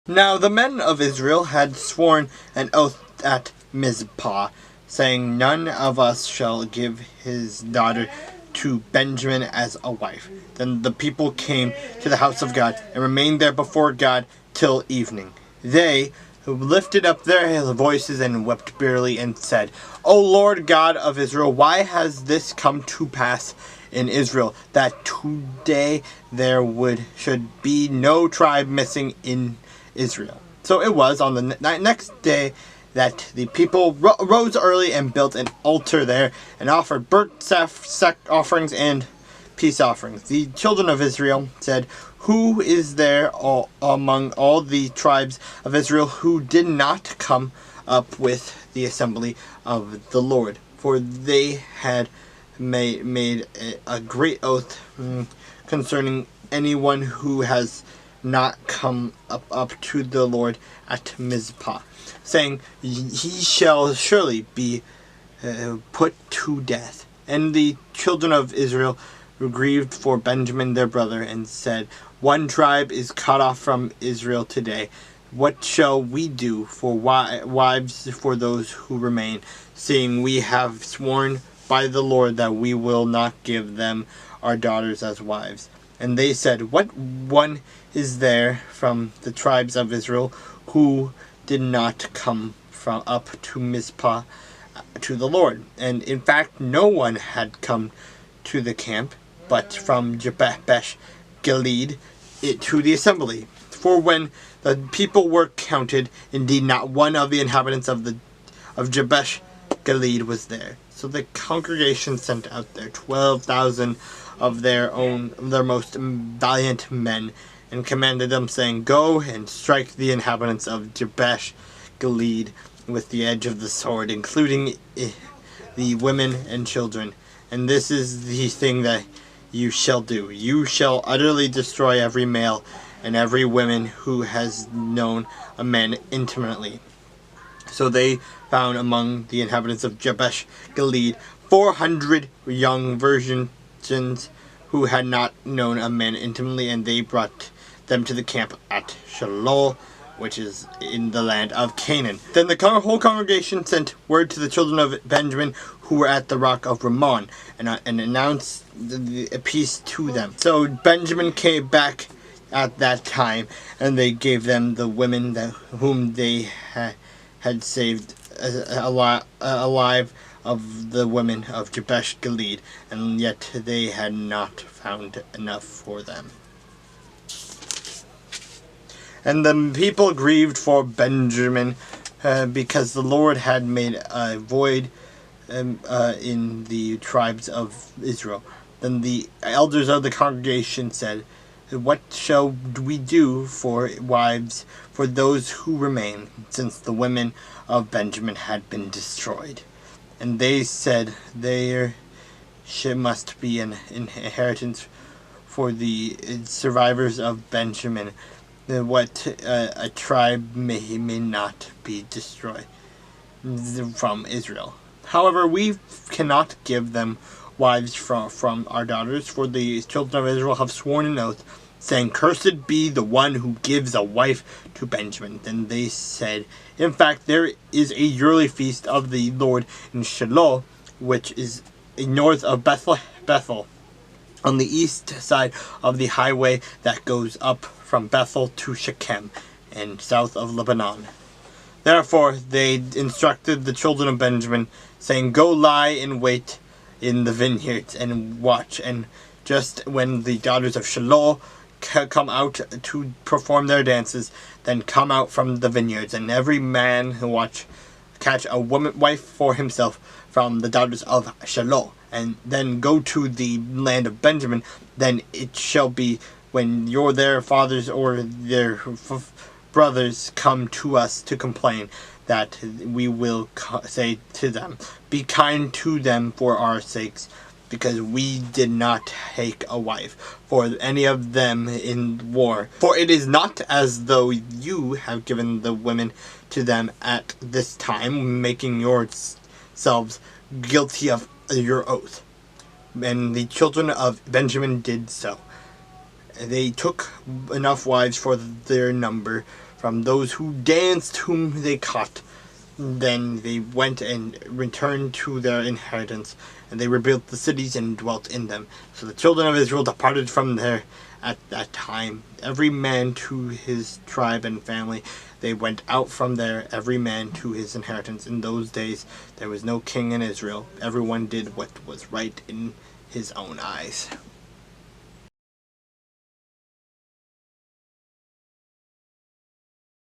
Now the men of Israel had sworn an oath at Mizpah, saying, "None of us shall give his daughter to Benjamin as a wife." Then the people came to the house of God, and remained there before God till evening. They lifted up their voices and wept bitterly, and said, "O Lord God of Israel, why has this come to pass in Israel, that today there should be no tribe missing in Israel?" So it was on the next day that the people rose early and built an altar there, and offered burnt offerings and peace offerings. The children of Israel said, "Who is there among all the tribes of Israel who did not come up with the assembly of the Lord?" For they had made a great oath concerning anyone who has not come up to the Lord at Mizpah, saying, "He shall surely be put to death." And the children of Israel were grieved for Benjamin their brother, and said, "One tribe is cut off from Israel today. What shall we do for wives for those who remain, seeing we have sworn by the Lord that we will not give them our daughters as wives?" And they said, "What one is there from the tribes of Israel who did not come up to Mizpah to the Lord?" And in fact, no one had come to the camp, but from Jabesh Gilead to the assembly. For when the people were counted, indeed not one of the inhabitants of Jabesh Gilead was there. So the congregation sent out there 12,000 of their most valiant men, and commanded them, saying, "Go and strike the inhabitants of Jabesh Gilead with the edge of the sword, including the women and children. And this is the thing that you shall do. You shall utterly destroy every male and every woman who has known a man intimately." So they found among the inhabitants of Jabesh Gilead 400 young virgins who had not known a man intimately, and they brought them to the camp at Shiloh, which is in the land of Canaan. Then the whole congregation sent word to the children of Benjamin who were at the rock of Rimmon, and announced a peace to them. So Benjamin came back at that time, and they gave them the women whom they had saved alive of the women of Jabesh Gilead, and yet they had not found enough for them. And the people grieved for Benjamin, because the Lord had made a void in the tribes of Israel. Then the elders of the congregation said, "What shall we do for wives for those who remain, since the women of Benjamin had been destroyed?" And they said, "There must be an inheritance for the survivors of Benjamin, what a tribe may not be destroyed from Israel. However, we cannot give them wives from our daughters, for the children of Israel have sworn an oath, saying, 'Cursed be the one who gives a wife to Benjamin.' Then they said, 'In fact, there is a yearly feast of the Lord in Shiloh, which is north of Bethel, on the east side of the highway that goes up from Bethel to Shechem, and south of Lebanon.' Therefore they instructed the children of Benjamin, saying, 'Go lie in wait in the vineyards, and watch, and just when the daughters of Shiloh come out to perform their dances, then come out from the vineyards, and every man who catch a wife for himself from the daughters of Shiloh, and then go to the land of Benjamin. Then it shall be, when their fathers or their brothers come to us to complain, that we will say to them, Be kind to them for our sakes, because we did not take a wife for any of them in war. For it is not as though you have given the women to them at this time, making yourselves guilty of your oath." And the children of Benjamin did so. They took enough wives for their number from those who danced whom they caught. Then they went and returned to their inheritance, and they rebuilt the cities and dwelt in them. So the children of Israel departed from there at that time, every man to his tribe and family. They went out from there, every man to his inheritance. In those days there was no king in Israel. Everyone did what was right in his own eyes.